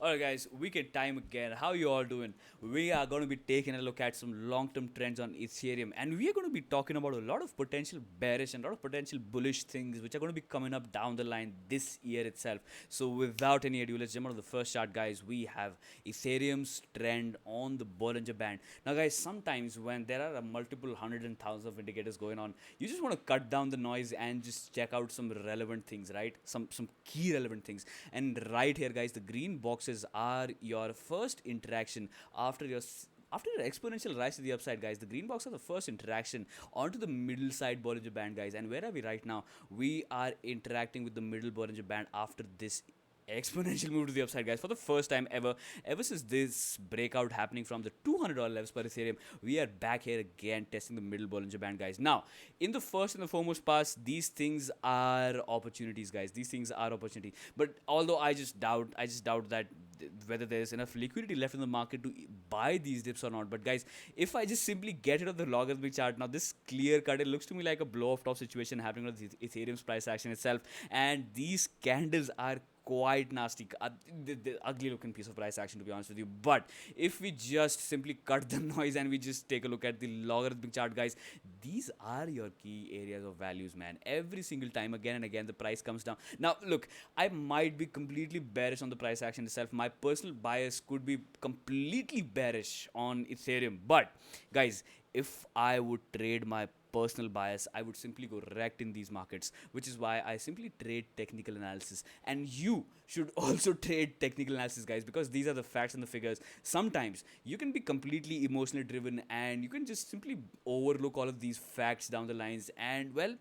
Alright, guys, weekend time again. How you all doing? We are going to be taking a look at some long-term trends on Ethereum, and we are going to be talking about a lot of potential bearish and a lot of potential bullish things which are going to be coming up down the line this year itself. So, without any ado, let's jump on the first chart, guys. We have Ethereum's trend on the Bollinger Band. Now, guys, sometimes when there are multiple hundreds and thousands of indicators going on, you just want to cut down the noise and just check out some relevant things, right? Some key relevant things. And right here, guys, the green boxes are your first interaction after your exponential rise to the upside, guys. The green box are the first interaction onto the middle side Bollinger Band, guys. And where are we right now? We are interacting with the middle Bollinger Band after this exponential move to the upside, guys, for the first time ever since this breakout happening from the $200 levels per Ethereum. We are back here again testing the middle Bollinger Band, guys. Now, in the first and the foremost pass, these things are opportunities, guys. These things are opportunity, but although I just doubt that whether there is enough liquidity left in the market to buy these dips or not. But guys, if I just simply get it on the logarithmic chart, now this clear cut, it looks to me like a blow off top situation happening on the Ethereum's price action itself. And these candles are quite nasty, the ugly looking piece of price action, to be honest with you. But if we just simply cut the noise and we just take a look at the logarithmic chart, guys, these are your key areas of values, man. Every single time, again and again, the price comes down. Now look, I might be completely bearish on the price action itself. My personal bias could be completely bearish on Ethereum, but guys, if I would trade my personal bias, I would simply go wrecked in these markets, which is why I simply trade technical analysis. And you should also trade technical analysis, guys, because these are the facts and the figures. Sometimes you can be completely emotionally driven and you can just simply overlook all of these facts down the lines, and well,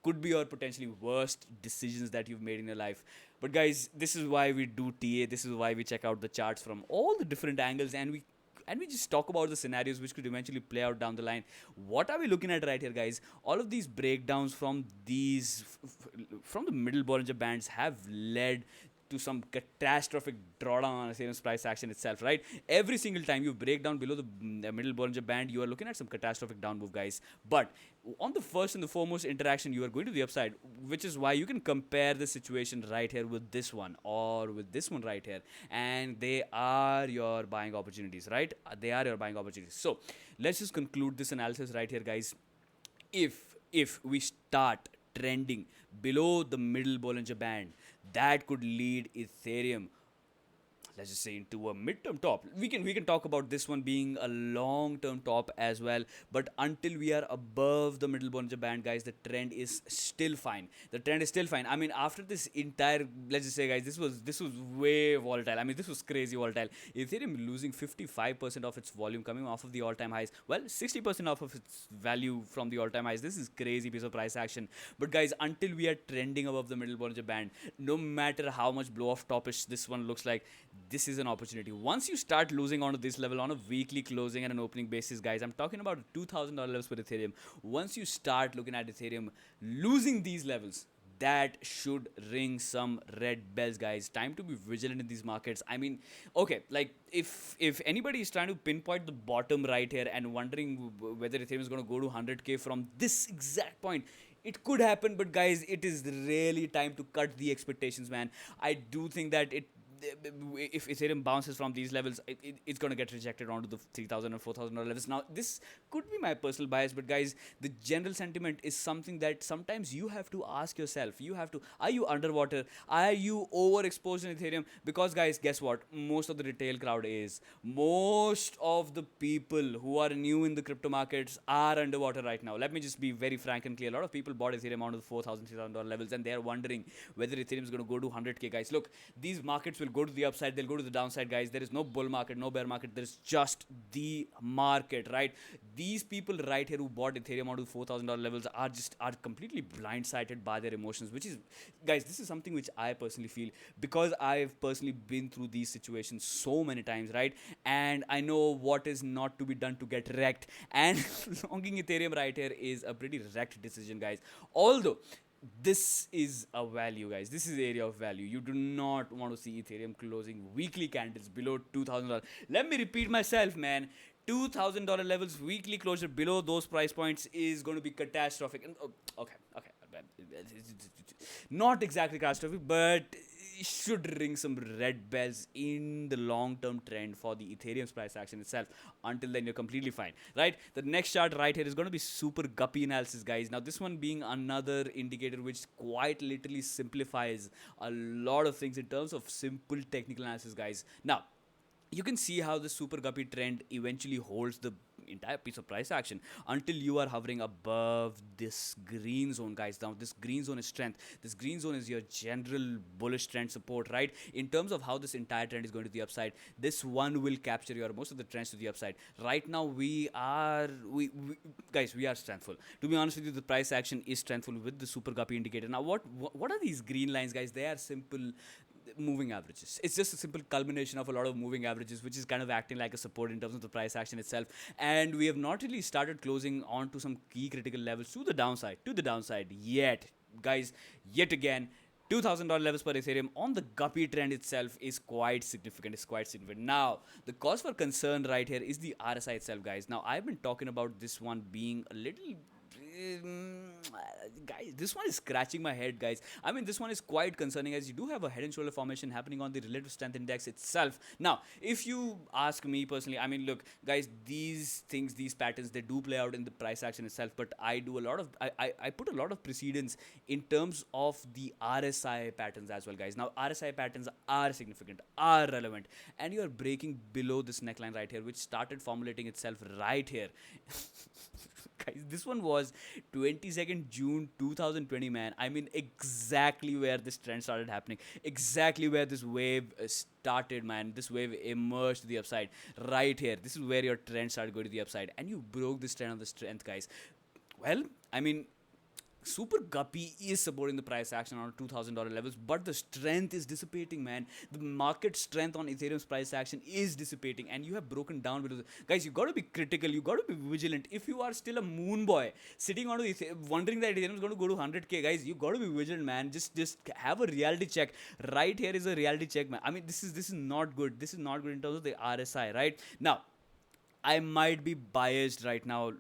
could be your potentially worst decisions that you've made in your life. But guys, this is why we do TA. This is why we check out the charts from all the different angles, and we just talk about the scenarios which could eventually play out down the line. What are we looking at right here, guys? All of these breakdowns from from the middle Bollinger Bands have led to some catastrophic drawdown on Ethereum's price action itself, right? Every single time you break down below the middle Bollinger Band, you are looking at some catastrophic down move, guys. But on the first and the foremost interaction, you are going to the upside, which is why you can compare the situation right here with this one or with this one right here, and they are your buying opportunities, right? They are your buying opportunities. So let's just conclude this analysis right here, guys. If we start trending below the middle Bollinger Band, that could lead Ethereum, let's just say, into a midterm top. We can talk about this one being a long term top as well, but until we are above the middle Bollinger Band, guys, the trend is still fine. The trend is still fine. I mean, after this entire, let's just say, guys, this was way volatile. I mean, this was crazy volatile. Ethereum losing 55% of its volume coming off of the all time highs, well, 60% off of its value from the all time highs. This is crazy piece of price action. But guys, until we are trending above the middle Bollinger Band, no matter how much blow off topish this one looks like, this is an opportunity. Once you start losing onto this level on a weekly closing and an opening basis, guys, I'm talking about $2,000 levels for Ethereum. Once you start looking at Ethereum losing these levels, that should ring some red bells, guys. Time to be vigilant in these markets. I mean, okay, like if anybody is trying to pinpoint the bottom right here and wondering whether Ethereum is going to go to 100k from this exact point, it could happen. But guys, it is really time to cut the expectations, man. I do think that if Ethereum bounces from these levels, it's going to get rejected onto the 3,000 and 4,000 levels. Now, this could be my personal bias, but guys, the general sentiment is something that sometimes you have to ask yourself. Are you underwater? Are you overexposed in Ethereum? Because, guys, guess what? Most of the retail crowd is. Most of the people who are new in the crypto markets are underwater right now. Let me just be very frank and clear. A lot of people bought Ethereum onto the 4,000, $3,000 levels, and they are wondering whether Ethereum is going to go to 100k, guys. Look, these markets will go to the upside, they'll go to the downside, guys. There is no bull market, no bear market. There is just the market, right? These people right here who bought Ethereum onto the $4,000 levels are completely blindsided by their emotions, which is, guys, this is something which I personally feel, because I've personally been through these situations so many times, right? And I know what is not to be done to get wrecked. And longing Ethereum right here is a pretty wrecked decision, guys. Although this is a value, guys, this is area of value. You do not want to see Ethereum closing weekly candles below $2,000. Let me repeat myself, man. $2,000 levels weekly closure below those price points is going to be catastrophic. And okay, not exactly catastrophic, but should ring some red bells in the long-term trend for the Ethereum's price action itself. Until then, you're completely fine, right? The next chart right here is going to be super guppy analysis, guys. Now, this one being another indicator which quite literally simplifies a lot of things in terms of simple technical analysis, guys. Now, you can see how the super guppy trend eventually holds the entire piece of price action until you are hovering above this green zone, guys. Now this green zone is strength, this green zone is your general bullish trend support, right? In terms of how this entire trend is going to the upside, this one will capture your most of the trends to the upside. Right now we guys, we are strengthful. To be honest with you, the price action is strengthful with the super guppy indicator. Now what are these green lines, guys? They are simple moving averages. It's just a simple culmination of a lot of moving averages, which is kind of acting like a support in terms of the price action itself. And we have not really started closing on to some key critical levels to the downside yet, guys. Yet again, $2,000 levels per Ethereum on the guppy trend itself is quite significant. It's quite significant. Now, the cause for concern right here is the RSI itself, guys. Now, I've been talking about this one being a little guys, this one is scratching my head, guys. I mean, this one is quite concerning as you do have a head and shoulder formation happening on the relative strength index itself. Now, if you ask me personally, I mean, look, guys, these things, these patterns, they do play out in the price action itself, but I do a lot of I put a lot of precedence in terms of the RSI patterns as well, guys. Now, RSI patterns are significant, are relevant, and you are breaking below this neckline right here, which started formulating itself right here. Guys, this one was 22nd June 2020, man. I mean, exactly where this trend started happening, exactly where this wave started, man. This wave emerged to the upside right here. This is where your trend started going to the upside, and you broke this trend of the strength, guys. Well, I mean, Super Guppy is supporting the price action on $2,000 levels, but the strength is dissipating, man. The market strength on Ethereum's price action is dissipating, and you have broken down below. Guys, you got to be critical. You got to be vigilant. If you are still a moon boy sitting on wondering that Ethereum is going to go to 100k, guys, you got to be vigilant, man. Just have a reality check. Right here is a reality check, man. I mean, this is not good. This is not good in terms of the RSI, right? Now, I might be biased right now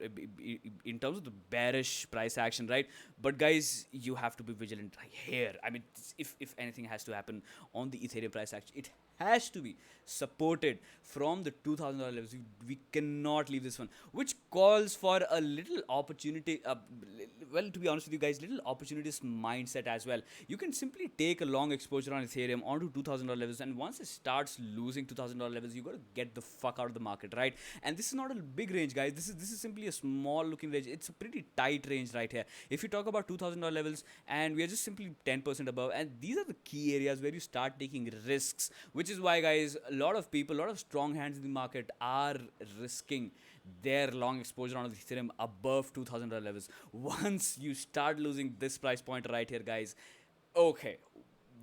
in terms of the bearish price action, right? But guys, you have to be vigilant here. I mean, if anything has to happen on the Ethereum price action, it has to be supported from the $2,000 levels. We cannot leave this one, which calls for a little opportunity. Well, to be honest with you guys, little opportunist mindset as well. You can simply take a long exposure on Ethereum onto $2,000 levels, and once it starts losing $2,000 levels, you got to get the fuck out of the market, right? And this is not a big range, guys. This is simply a small looking range. It's a pretty tight range right here. If you talk about $2,000 levels, and we are just simply 10% above, and these are the key areas where you start taking risks, which is why, guys, a lot of people, a lot of strong hands in the market are risking their long exposure on the Ethereum above $2,000 levels. Once you start losing this price point right here, guys, okay,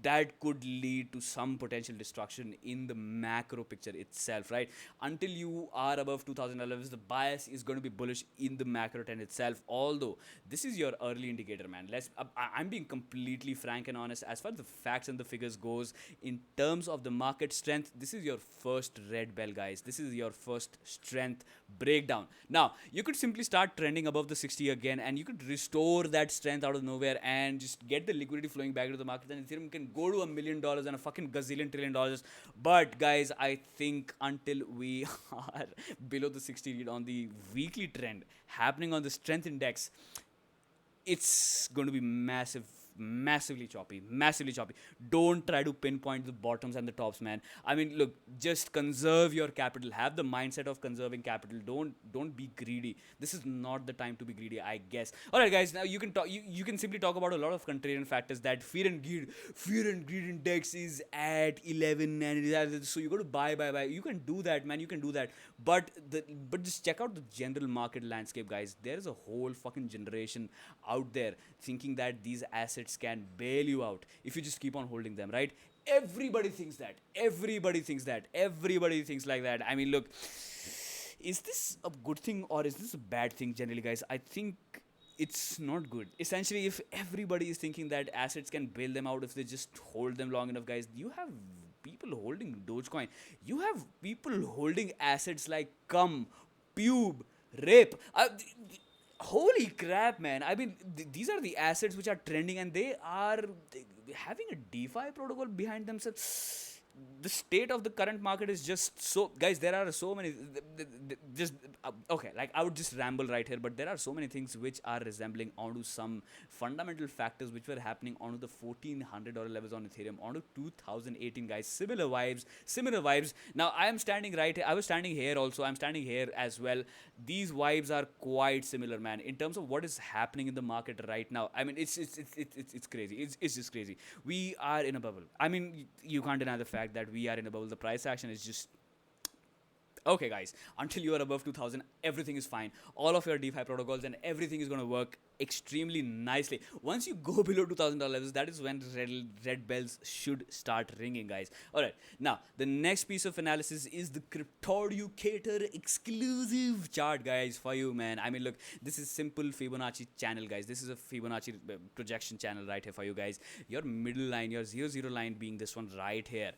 that could lead to some potential destruction in the macro picture itself, right? Until you are above $2,000 levels, the bias is going to be bullish in the macro trend itself. Although this is your early indicator, man. I'm being completely frank and honest as far as the facts and the figures goes. In terms of the market strength, this is your first red bell, guys. This is your first strength breakdown. Now, you could simply start trending above the 60 again, and you could restore that strength out of nowhere and just get the liquidity flowing back into the market, and Ethereum can go to $1 million and a fucking gazillion trillion dollars. But guys, I think until we are below the 60 read on the weekly trend happening on the strength index, it's going to be massively choppy. Don't try to pinpoint the bottoms and the tops, man. I mean, look, just conserve your capital. Have the mindset of conserving capital. Don't be greedy. This is not the time to be greedy, I guess. All right, guys, now you can talk, you can simply talk about a lot of contrarian factors, that fear and greed index is at 11, and it is, so you got to buy. You can do that, man. You can do that. But just check out the general market landscape, guys. There is a whole fucking generation out there thinking that these assets can bail you out if you just keep on holding them, right? Everybody thinks that. Everybody thinks like that. I mean, look, is this a good thing or is this a bad thing generally, guys? I think it's not good. Essentially, if everybody is thinking that assets can bail them out if they just hold them long enough, guys, you have people holding Dogecoin. You have people holding assets like cum, pube, rape. Holy crap, man. I mean, these are the assets which are trending, and they are having a DeFi protocol behind themselves, the state of the current market is just so, guys, there are so many just okay, like I would just ramble right here, but there are so many things which are resembling onto some fundamental factors which were happening onto the $1,400 levels on Ethereum onto 2018, guys. Similar vibes. Now I am standing right here, I was standing here also, I'm standing here as well. These vibes are quite similar, man, in terms of what is happening in the market right now. I mean, it's crazy. It's just crazy. We are in a bubble. I mean, you can't deny the fact that we are in a bubble. The price action is just okay, guys. Until you are above 2000, everything is fine. All of your DeFi protocols and everything is going to work extremely nicely. Once you go below $2,000 levels, that is when red bells should start ringing, guys. All right, now the next piece of analysis is the Cryptoducator exclusive chart, guys, for you, man. I mean, look, this is simple Fibonacci channel, guys. This is a Fibonacci projection channel right here for you, guys. Your middle line, your 0 line being this one right here,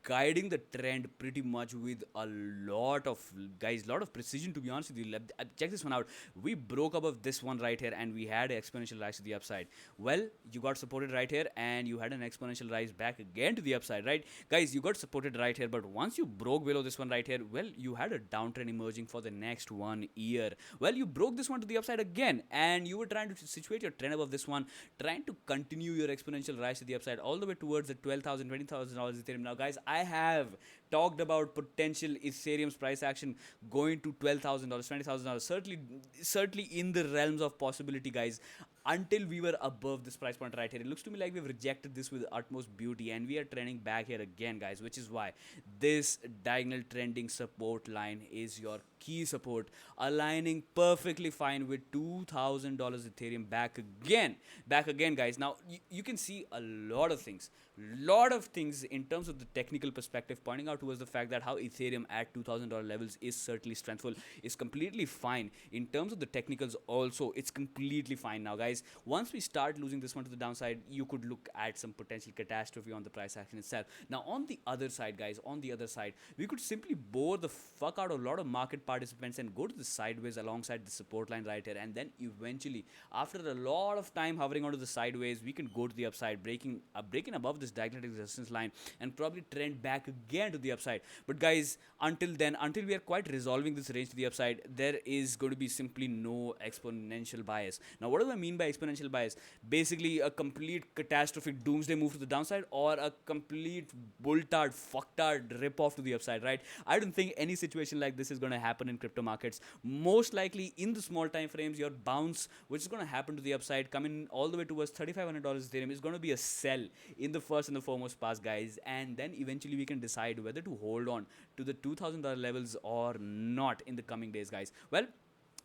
guiding the trend pretty much with a lot of, guys, lot of precision, to be honest with you. Check this one out. We broke above this one right here and we had an exponential rise to the upside. Well, you got supported right here and you had an exponential rise back again to the upside, right? Guys, you got supported right here, but once you broke below this one right here, well, you had a downtrend emerging for the next 1 year. Well, you broke this one to the upside again and you were trying to situate your trend above this one, trying to continue your exponential rise to the upside all the way towards the $12,000, $20,000 Ethereum. Now, guys, I have talked about potential Ethereum's price action going to $12,000, $20,000, certainly in the realms of possibility, guys, until we were above this price point right here. It looks to me like we've rejected this with utmost beauty and we are trending back here again, guys, which is why this diagonal trending support line is your key support, aligning perfectly fine with $2,000 Ethereum back again, guys. Now you can see a lot of things in terms of the technical perspective, pointing out towards the fact that how Ethereum at $2,000 levels is certainly strengthful, is completely fine. In terms of the technicals also, it's completely fine now, guys. Once we start losing this one to the downside, you could look at some potential catastrophe on the price action itself. Now on the other side, guys, we could simply bore the fuck out of a lot of market participants and go to the sideways alongside the support line right here, and then eventually, after a lot of time hovering onto the sideways, we can go to the upside, breaking above this diagonal resistance line and probably trend back again to the upside. But guys, until we are quite resolving this range to the upside, there is going to be simply no exponential bias. Now what do I mean by exponential bias? Basically a complete catastrophic doomsday move to the downside or a complete bulltard fucktard rip off to the upside, right? I don't think any situation like this is going to happen in crypto markets. Most likely in the small time frames, your bounce which is going to happen to the upside coming all the way towards $3,500 Ethereum is going to be a sell in the first and the foremost pass, guys, and then eventually we can decide whether to hold on to the $2,000 levels or not in the coming days, guys. Well,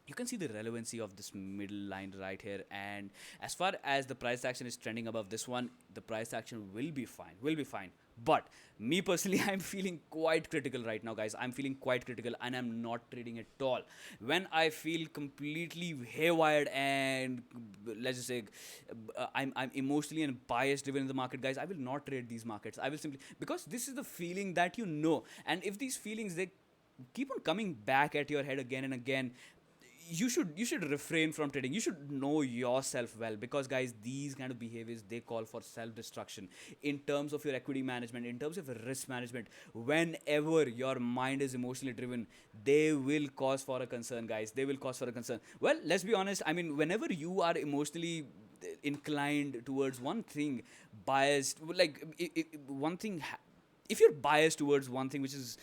you can see the relevancy of this middle line right here, and as far as the price action is trending above this one, the price action will be fine. But me personally, I'm feeling quite critical right now, guys. I'm feeling quite critical and I'm not trading at all. When I feel completely haywired and let's just say I'm emotionally and bias driven in the market, guys, I will not trade these markets. I will simply, because this is the feeling that you know, and if these feelings they keep on coming back at your head again and again, you should refrain from trading. You should know yourself well, because guys, these kind of behaviors, they call for self-destruction in terms of your equity management, in terms of risk management. Whenever your mind is emotionally driven, they will cause for a concern, guys. They will cause for a concern. Well, let's be honest, I mean, whenever you are emotionally inclined towards one thing, biased, like one thing, if you're biased towards one thing which is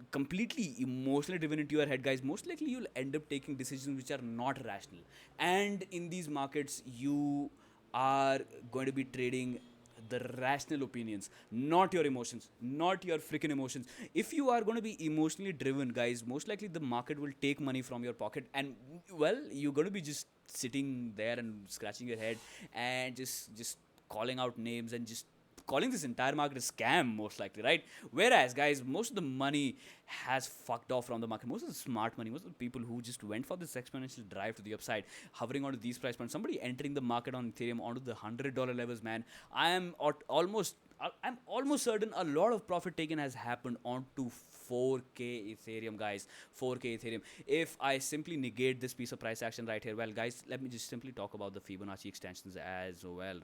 completely emotionally driven into your head, guys, most likely you'll end up taking decisions which are not rational. And in these markets, you are going to be trading the rational opinions, not your emotions, not your freaking emotions. If you are going to be emotionally driven, guys, most likely the market will take money from your pocket, and well, you're going to be just sitting there and scratching your head and just calling out names and just calling this entire market a scam, most likely, right? Whereas, guys, most of the money has fucked off from the market. Most of the smart money, most of the people who just went for this exponential drive to the upside, hovering onto these price points, somebody entering the market on Ethereum onto the $100 levels, man. I am almost I'm almost certain a lot of profit taken has happened onto 4K Ethereum, guys. 4K Ethereum. If I simply negate this piece of price action right here, well, guys, let me just simply talk about the Fibonacci extensions as well.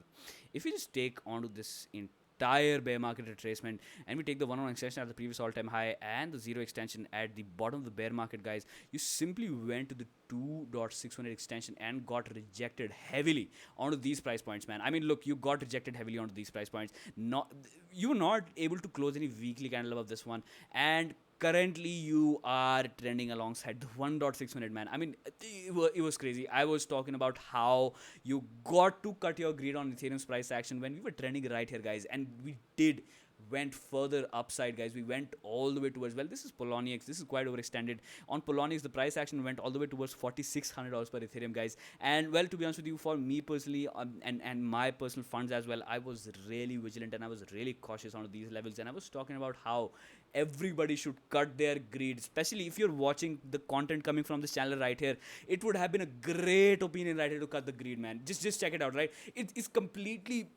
If you just take onto this entire bear market retracement and we take the 1 on extension at the previous all-time high and the 0 extension at the bottom of the bear market, guys, you simply went to the 2.618 extension and got rejected heavily onto these price points, man. I mean, look, you got rejected heavily onto these price points. Not, you were not able to close any weekly candle above this one, and currently you are trending alongside the 1.6 minute, man. I mean, it was crazy. I was talking about how you got to cut your greed on Ethereum's price action when we were trending right here, guys, and we did went further upside, guys. We went all the way towards, well, this is Poloniex. This is quite overextended. On Poloniex, the price action went all the way towards $4,600 per Ethereum, guys. And, well, to be honest with you, for me personally, and my personal funds as well, I was really vigilant and I was really cautious on these levels. And I was talking about how everybody should cut their greed, especially if you're watching the content coming from this channel right here. It would have been a great opinion right here to cut the greed, man. Just check it out, right? It's completely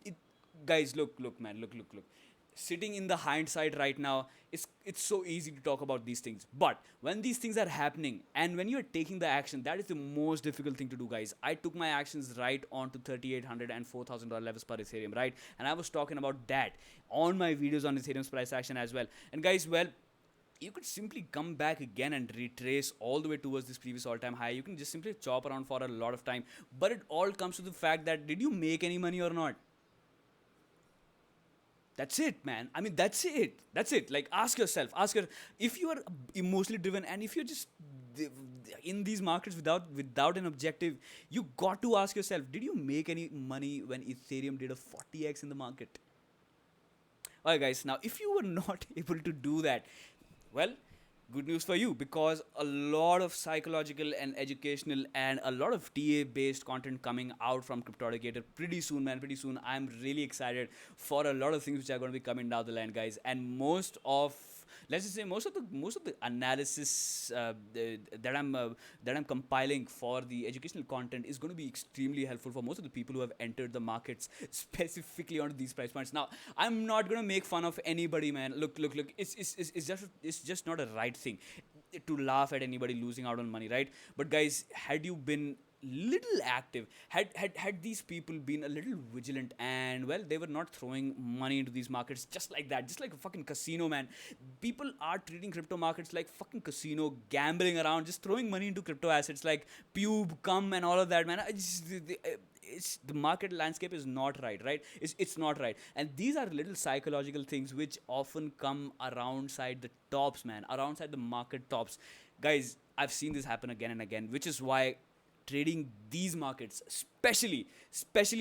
guys, look, man, look. Sitting in the hindsight right now, it's so easy to talk about these things, but when these things are happening and when you're taking the action, that is the most difficult thing to do, guys. I took my actions right on to 3,800 and $4,000 levels per Ethereum, right? And I was talking about that on my videos on Ethereum's price action as well. And, guys, well, you could simply come back again and retrace all the way towards this previous all-time high. You can just simply chop around for a lot of time, but it all comes to the fact that did you make any money or not? That's it, man. I mean, that's it. Like, ask yourself, if you are emotionally driven and if you're just in these markets without an objective, you got to ask yourself, did you make any money when Ethereum did a 40x in the market? Alright, guys, now if you were not able to do that, well, good news for you, because a lot of psychological and educational and a lot of TA based content coming out from Cryptoducator pretty soon, man. Pretty soon. I'm really excited for a lot of things which are going to be coming down the line, guys. And let's just say most of the analysis that I'm compiling for the educational content is going to be extremely helpful for most of the people who have entered the markets specifically on these price points. Now, I'm not going to make fun of anybody, man. Look. It's just not a right thing to laugh at anybody losing out on money, right? But, guys, had you been little active, had these people been a little vigilant, and, well, they were not throwing money into these markets just like that, just like a fucking casino, man. People are treating crypto markets like fucking casino, gambling around, just throwing money into crypto assets like Pube, Cum, and all of that, man. It's the market landscape is not right. It's not right, and these are little psychological things which often come around side the tops, man, around side the market tops, guys. I've seen this happen again and again, which is why trading these markets, especially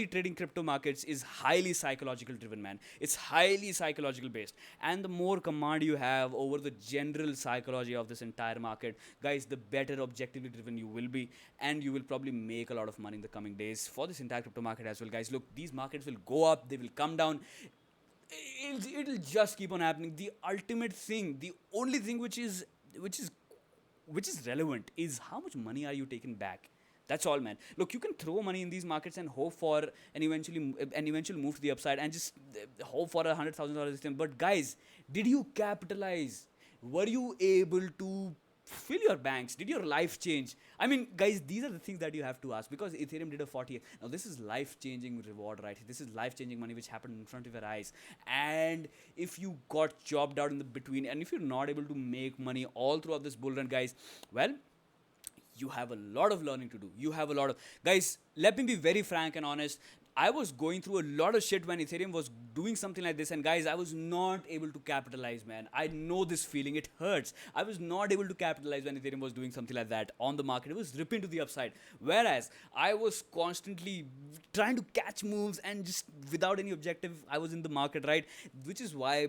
trading crypto markets, is highly psychological driven, man. It's highly psychological based, and the more command you have over the general psychology of this entire market, guys, the better objectively driven you will be, and you will probably make a lot of money in the coming days for this entire crypto market as well, guys. Look, these markets will go up, they will come down. It'll just keep on happening. The ultimate thing, the only thing which is relevant is how much money are you taking back. That's all, man. Look, you can throw money in these markets and hope for an eventual move to the upside and just hope for $100,000 thing. But, guys, did you capitalize? Were you able to fill your banks? Did your life change? I mean, guys, these are the things that you have to ask, because Ethereum did a 40. Now, this is life-changing reward, right? This is life-changing money which happened in front of your eyes. And if you got chopped out in the between, and if you're not able to make money all throughout this bull run, guys, well, you have a lot of learning to do. You have a lot of, guys, let me be very frank and honest. I was going through a lot of shit when Ethereum was doing something like this, and, guys, I was not able to capitalize, man. I know this feeling. It hurts. I was not able to capitalize when Ethereum was doing something like that on the market. It was ripping to the upside. Whereas I was constantly trying to catch moves and just without any objective, I was in the market, right? Which is why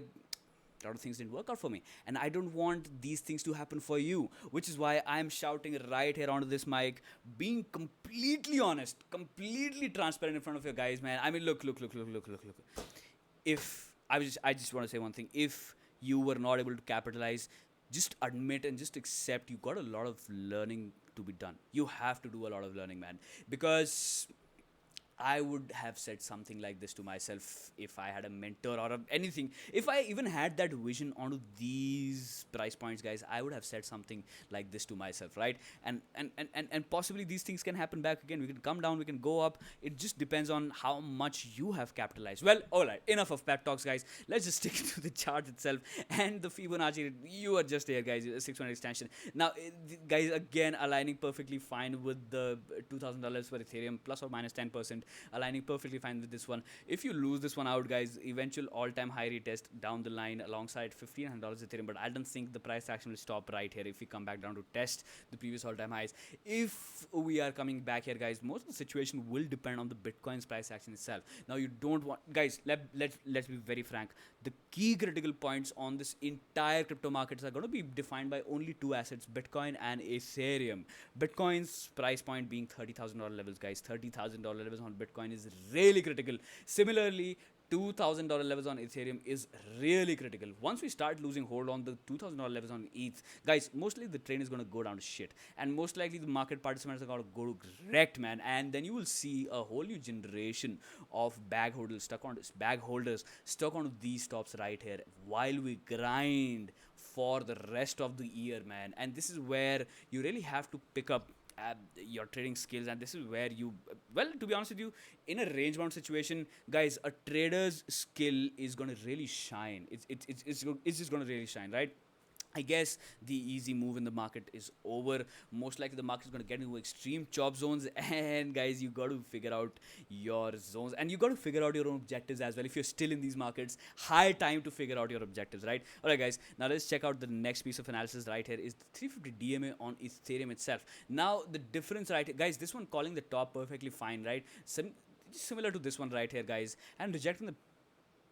a lot of things didn't work out for me, and I don't want these things to happen for you, which is why I'm shouting right here onto this mic, being completely honest, completely transparent in front of you guys, man. I mean, look. If I just want to say one thing: if you were not able to capitalize, just admit and just accept you got a lot of learning to be done. You have to do a lot of learning, man, because I would have said something like this to myself if I had a mentor or anything. If I even had that vision onto these price points, guys, I would have said something like this to myself, right? And possibly these things can happen back again. We can come down, we can go up. It just depends on how much you have capitalized. Well, all right, enough of pep talks, guys. Let's just stick to the chart itself and the Fibonacci. You are just here, guys. 600 extension. Now, guys, again aligning perfectly fine with the $2,000 for Ethereum, plus or minus 10%, aligning perfectly fine with this one. If you lose this one out, guys, eventual all-time high retest down the line alongside $1,500 Ethereum, but I don't think the price action will stop right here if we come back down to test the previous all-time highs. If we are coming back here, guys, most of the situation will depend on the Bitcoin's price action itself. Now, you don't want, guys, let's be very frank. The key critical points on this entire crypto markets are going to be defined by only two assets, Bitcoin and Ethereum. Bitcoin's price point being $30,000 levels, guys. $30,000 levels on Bitcoin is really critical. Similarly, $2,000 levels on Ethereum is really critical. Once we start losing hold on the $2,000 levels on ETH, guys, mostly the train is going to go down to shit. And most likely the market participants are going to go wrecked, man. And then you will see a whole new generation of bag holders stuck on these tops right here while we grind for the rest of the year, man. And this is where you really have to pick up your trading skills, and this is where you, well, to be honest with you, in a range bound situation, guys, a trader's skill is going to really shine. It's just going to really shine, right? I guess the easy move in the market is over. Most likely the market is going to get into extreme chop zones, and guys, you got to figure out your zones, and you got to figure out your own objectives as well. If you're still in these markets, high time to figure out your objectives, right? All right, guys, now let's check out the next piece of analysis right here is the 350 DMA on Ethereum itself. Now the difference right here, guys, this one calling the top perfectly fine, right? Similar to this one right here, guys, and rejecting the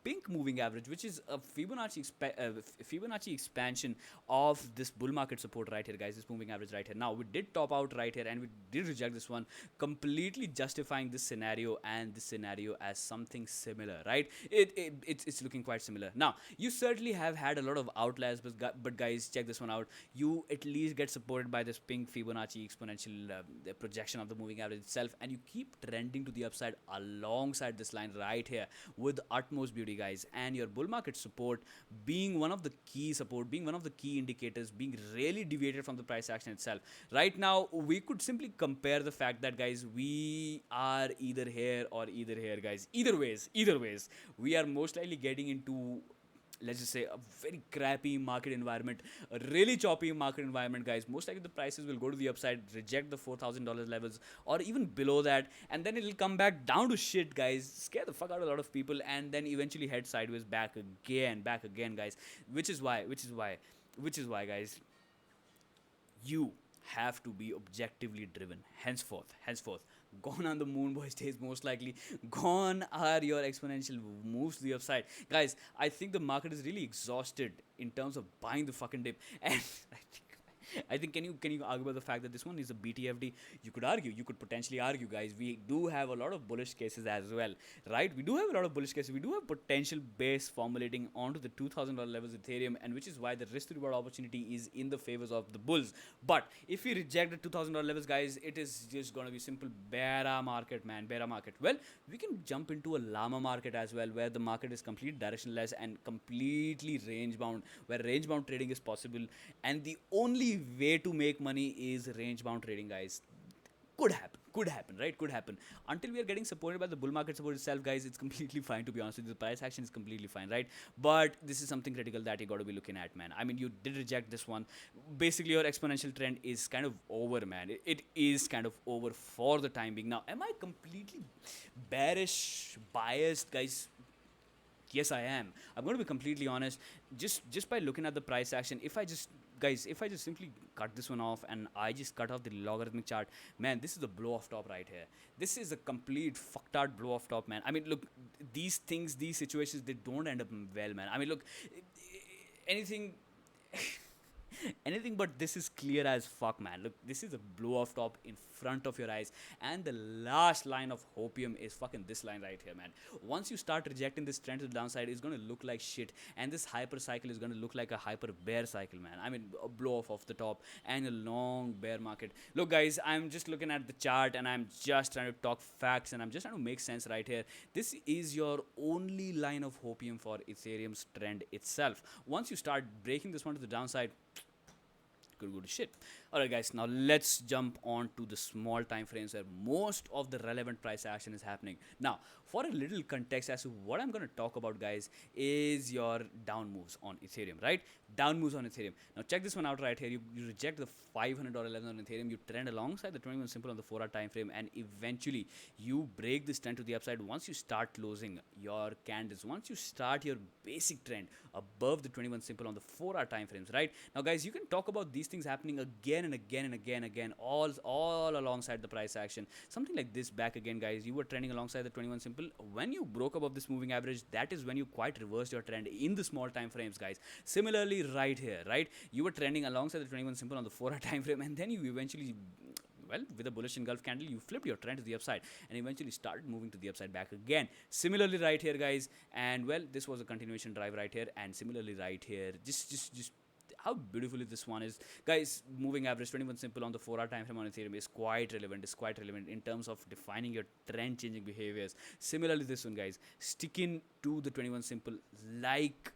pink moving average, which is a Fibonacci expansion of this bull market support right here, guys. This moving average right here. Now we did top out right here, and we did reject this one, completely justifying this scenario and this scenario as something similar, right? It's looking quite similar. Now you certainly have had a lot of outliers, but guys, check this one out. You at least get supported by this pink Fibonacci exponential projection of the moving average itself, and you keep trending to the upside alongside this line right here with utmost beauty, guys. And your bull market support being one of the key indicators, being really deviated from the price action itself. Right now we could simply compare the fact that, guys, we are either here or either here, guys. Either ways we are most likely getting into, let's just say, a very crappy market environment, a really choppy market environment, guys. Most likely the prices will go to the upside, reject the $4,000 levels or even below that, and then it'll come back down to shit, guys, scare the fuck out of a lot of people, and then eventually head sideways back again, guys. Which is why, guys, you have to be objectively driven henceforth. Gone on the moon boys days, most likely. Gone are your exponential moves to the upside, guys. I think the market is really exhausted in terms of buying the fucking dip, and I think can you argue about the fact that this one is a BTFD? You could potentially argue, guys. We do have a lot of bullish cases as well, right? We do have a lot of bullish cases. We do have potential base formulating onto the $2,000 levels of Ethereum, and which is why the risk to reward opportunity is in the favors of the bulls. But if we reject the $2,000 levels, guys, it is just gonna be simple bear market, man. Bear market. Well, we can jump into a llama market as well, where the market is completely directionless and completely range bound, where range bound trading is possible, and the only way to make money is range bound trading, guys. Could happen, right? Could happen. Until we are getting supported by the bull market support itself, guys, it's completely fine, to be honest with you. The price action is completely fine, right? But this is something critical that you got to be looking at, man. I mean, you did reject this one. Basically your exponential trend is kind of over, man. It is kind of over for the time being. Now, am I completely bearish, biased, guys? Yes, I am. I'm going to be completely honest. Just by looking at the price action, if I just simply cut this one off and I just cut off the logarithmic chart, man, this is a blow off top right here. This is a complete fucked out blow off top, man. I mean, look, these things, these situations, they don't end up well, man. I mean, look, anything anything but this is clear as fuck, man. Look, this is a blow off top in front of your eyes, and the last line of hopium is fucking this line right here, man. Once you start rejecting this trend to the downside, it's gonna look like shit, and this hyper cycle is gonna look like a hyper bear cycle, man. I mean, a blow off the top and a long bear market. Look, guys, I'm just looking at the chart and I'm just trying to talk facts and I'm just trying to make sense right here. This is your only line of hopium for Ethereum's trend itself. Once you start breaking this one to the downside, could go to shit. Alright, guys, now let's jump on to the small time frames where most of the relevant price action is happening. Now, for a little context as to what I'm going to talk about, guys, is your down moves on Ethereum, right? Down moves on Ethereum. Now, check this one out right here. You reject the $500 level on Ethereum, you trend alongside the 21 simple on the 4-hour time frame, and eventually you break this trend to the upside. Once you start closing your candles, once you start your basic trend above the 21 simple on the 4-hour time frames, right? Now, guys, you can talk about these things happening again and again and again, all alongside the price action. Something like this back again, guys. You were trending alongside the 21 simple. When you broke above this moving average, that is when you quite reversed your trend in the small time frames, guys. Similarly, right here, right? You were trending alongside the 21 simple on the 4-hour time frame, and then you eventually, well, with a bullish engulf candle, you flipped your trend to the upside and eventually started moving to the upside back again. Similarly, right here, guys, and well, this was a continuation drive right here, and similarly, right here, just how beautifully this one is, guys. Moving average 21 simple on the 4-hour time frame on Ethereum is quite relevant. Is quite relevant in terms of defining your trend changing behaviors. Similarly, this one, guys, sticking to the 21 simple like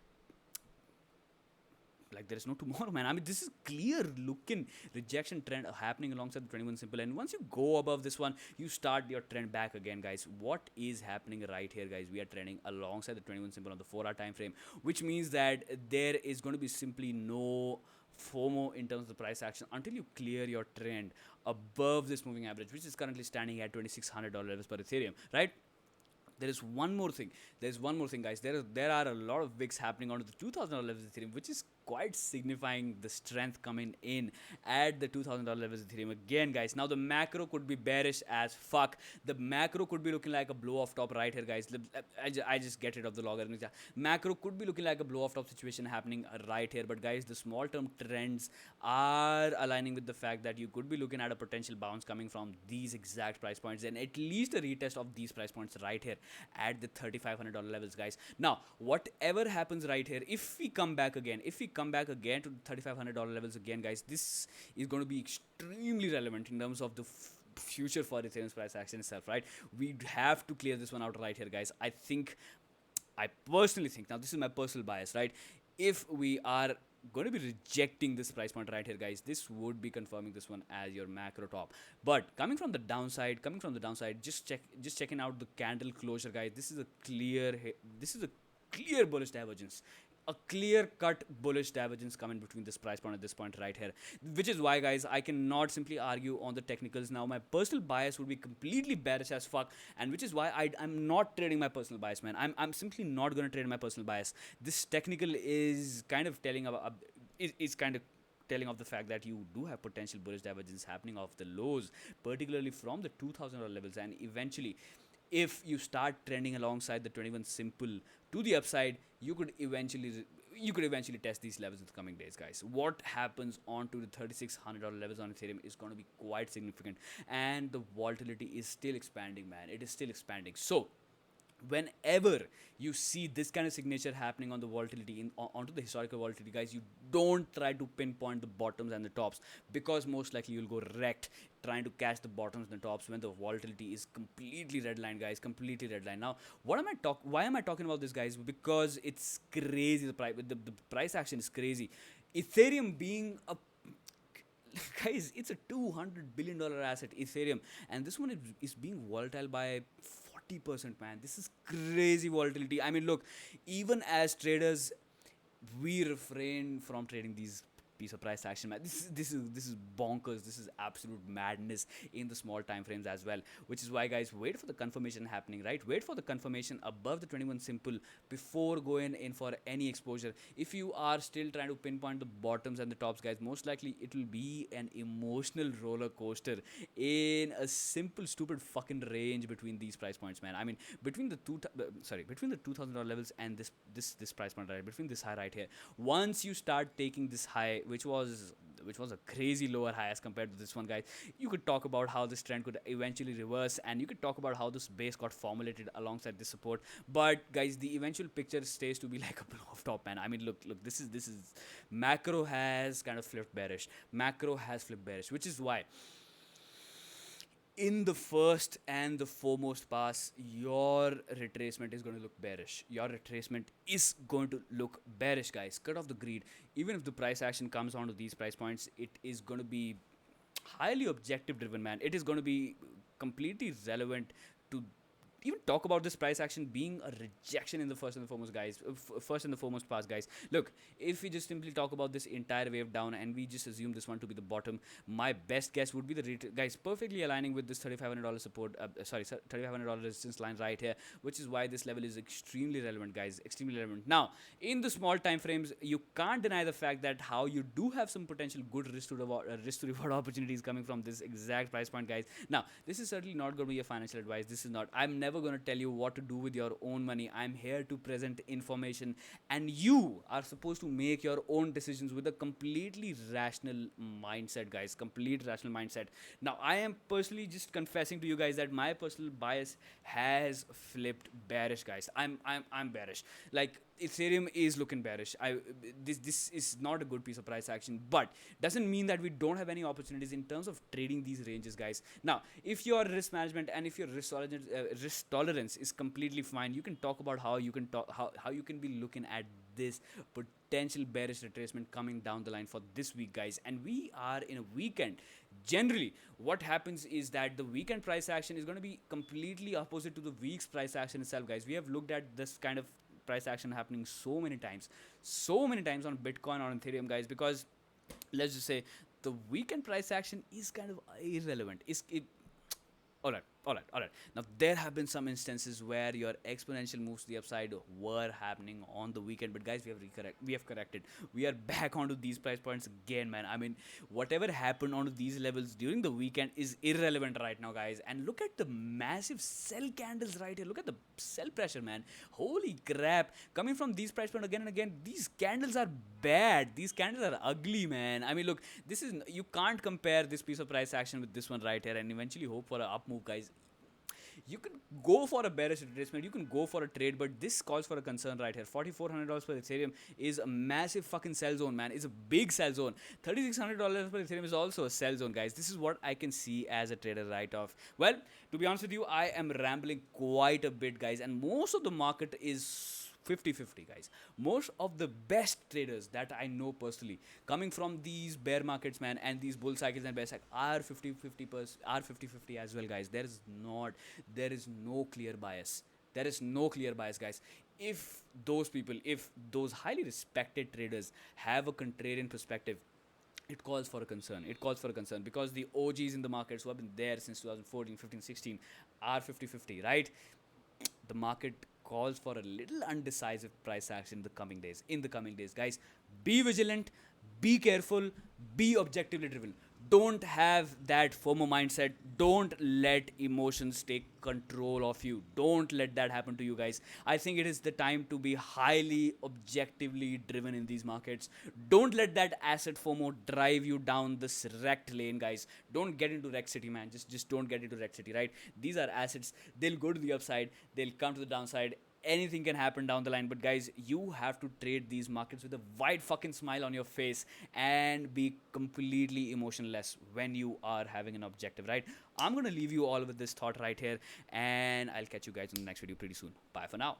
there is no tomorrow, man. I mean, this is clear looking rejection trend happening alongside the 21 simple, and once you go above this one, you start your trend back again, guys. What is happening right here, guys? We are trending alongside the 21 simple on the 4-hour time frame, which means that there is going to be simply no FOMO in terms of the price action until you clear your trend above this moving average, which is currently standing at $2,600 levels per Ethereum, right? There's one more thing, guys. There are a lot of wicks happening onto the $2,000 levels of Ethereum, which is quite signifying the strength coming in at the $2,000 levels of Ethereum again, guys. Now the macro could be bearish as fuck. The macro could be looking like a blow off top right here, guys. I just get rid of the logarithms. Macro could be looking like a blow off top situation happening right here, but guys, the small term trends are aligning with the fact that you could be looking at a potential bounce coming from these exact price points, and at least a retest of these price points right here at the $3,500 levels, guys. Now, whatever happens right here, if we come back again to the $3,500 levels again, guys, this is going to be extremely relevant in terms of the future for Ethereum's price action itself, right? We have to clear this one out right here, guys. I personally think, now this is my personal bias, right? If we are going to be rejecting this price point right here, guys, this would be confirming this one as your macro top. But coming from the downside, just checking out the candle closure, guys. This is a clear bullish divergence, a clear-cut bullish divergence coming between this price point at this point right here, which is why, guys, I cannot simply argue on the technicals. Now, my personal bias would be completely bearish as fuck, and which is why I'm not trading my personal bias, man. I'm simply not going to trade my personal bias. This technical is kind of telling of the fact that you do have potential bullish divergence happening off the lows, particularly from the $2,000 levels, and eventually, if you start trending alongside the 21 simple to the upside, you could eventually test these levels in the coming days, guys. What happens onto the $3,600 levels on Ethereum is going to be quite significant, and the volatility is still expanding, man. It is still expanding. So whenever you see this kind of signature happening on the volatility onto the historical volatility, guys, you don't try to pinpoint the bottoms and the tops, because most likely you'll go wrecked trying to catch the bottoms and the tops when the volatility is completely redline, guys. Completely redline. Now, why am I talking about this, guys? Because it's crazy. The price action is crazy. Ethereum being a guys, it's a $200 billion asset, Ethereum, and this one is being volatile by 40%, man. This is crazy volatility. I mean, look, even as traders, we refrain from trading these piece of price action, man. This is bonkers. This is absolute madness in the small time frames as well, which is why, guys, wait for the confirmation happening, right? Wait for the confirmation above the 21 simple before going in for any exposure. If you are still trying to pinpoint the bottoms and the tops, guys, most likely it will be an emotional roller coaster in a simple stupid fucking range between these price points, man. I mean, between the $2,000 levels and this price point, right, between this high right here, once you start taking this high, which was a crazy lower high as compared to this one, guys. You could talk about how this trend could eventually reverse, and you could talk about how this base got formulated alongside this support. But guys, the eventual picture stays to be like a blow off top, man. I mean, look, this is macro has kind of flipped bearish. Macro has flipped bearish, which is why in the first and the foremost pass, your retracement is going to look bearish. Your retracement is going to look bearish, guys. Cut off the greed. Even if the price action comes onto these price points, it is going to be highly objective driven, man. It is going to be completely relevant to even talk about this price action being a rejection in the first and the foremost, guys. First and the foremost pass, guys. Look, if we just simply talk about this entire wave down and we just assume this one to be the bottom, my best guess would be the guys perfectly aligning with this $3,500 support. Sorry, $3,500 resistance line right here, which is why this level is extremely relevant, guys. Extremely relevant. Now, in the small time frames, you can't deny the fact that how you do have some potential good risk to reward opportunities coming from this exact price point, guys. Now, this is certainly not going to be a financial advice. This is not. I'm never going to tell you what to do with your own money. I'm here to present information, and you are supposed to make your own decisions with a completely rational mindset, guys. Complete rational mindset. Now, I am personally just confessing to you guys that my personal bias has flipped bearish, guys. I'm bearish. Like, Ethereum is looking bearish. This is not a good piece of price action, but doesn't mean that we don't have any opportunities in terms of trading these ranges, guys. Now, if your risk management and if your risk tolerance is completely fine, you can talk about how you can how you can be looking at this potential bearish retracement coming down the line for this week, guys. And we are in a weekend. Generally, what happens is that the weekend price action is going to be completely opposite to the week's price action itself, guys. We have looked at this kind of price action happening so many times on Bitcoin or on Ethereum, guys, because let's just say the weekend price action is kind of irrelevant. All right. Now, there have been some instances where your exponential moves to the upside were happening on the weekend, but guys, we have corrected. We are back onto these price points again, man. I mean, whatever happened onto these levels during the weekend is irrelevant right now, guys. And look at the massive sell candles right here. Look at the sell pressure, man. Holy crap. Coming from these price points again and again, these candles are bad. These candles are ugly, man. I mean, look, you can't compare this piece of price action with this one right here and eventually hope for an up move, guys. You can go for a bearish retracement, you can go for a trade, but this calls for a concern right here. $4,400 per Ethereum is a massive fucking sell zone, man. It's a big sell zone. $3,600 per Ethereum is also a sell zone, guys. This is what I can see as a trader right off. Well, to be honest with you, I am rambling quite a bit, guys, and most of the market is 50-50, guys. Most of the best traders that I know personally coming from these bear markets, man, and these bull cycles and bear cycles are 50-50 as well, guys. There is no clear bias. There is no clear bias, guys. If those highly respected traders have a contrarian perspective, it calls for a concern. Because the OGs in the markets who have been there since 2014, 15, 16 are 50-50, right? The market calls for a little undecisive price action in the coming days, guys. Be vigilant, be careful, be objectively driven. Don't have that FOMO mindset. Don't let emotions take control of you. Don't let that happen to you, guys. I think it is the time to be highly objectively driven in these markets. Don't let that asset FOMO drive you down this wrecked lane, guys. Don't get into wreck city, man. Just don't get into wreck city, right? These are assets. They'll go to the upside. They'll come to the downside. Anything can happen down the line, but guys, you have to trade these markets with a wide fucking smile on your face and be completely emotionless when you are having an objective, right? I'm gonna leave you all with this thought right here, and I'll catch you guys in the next video pretty soon. Bye for now.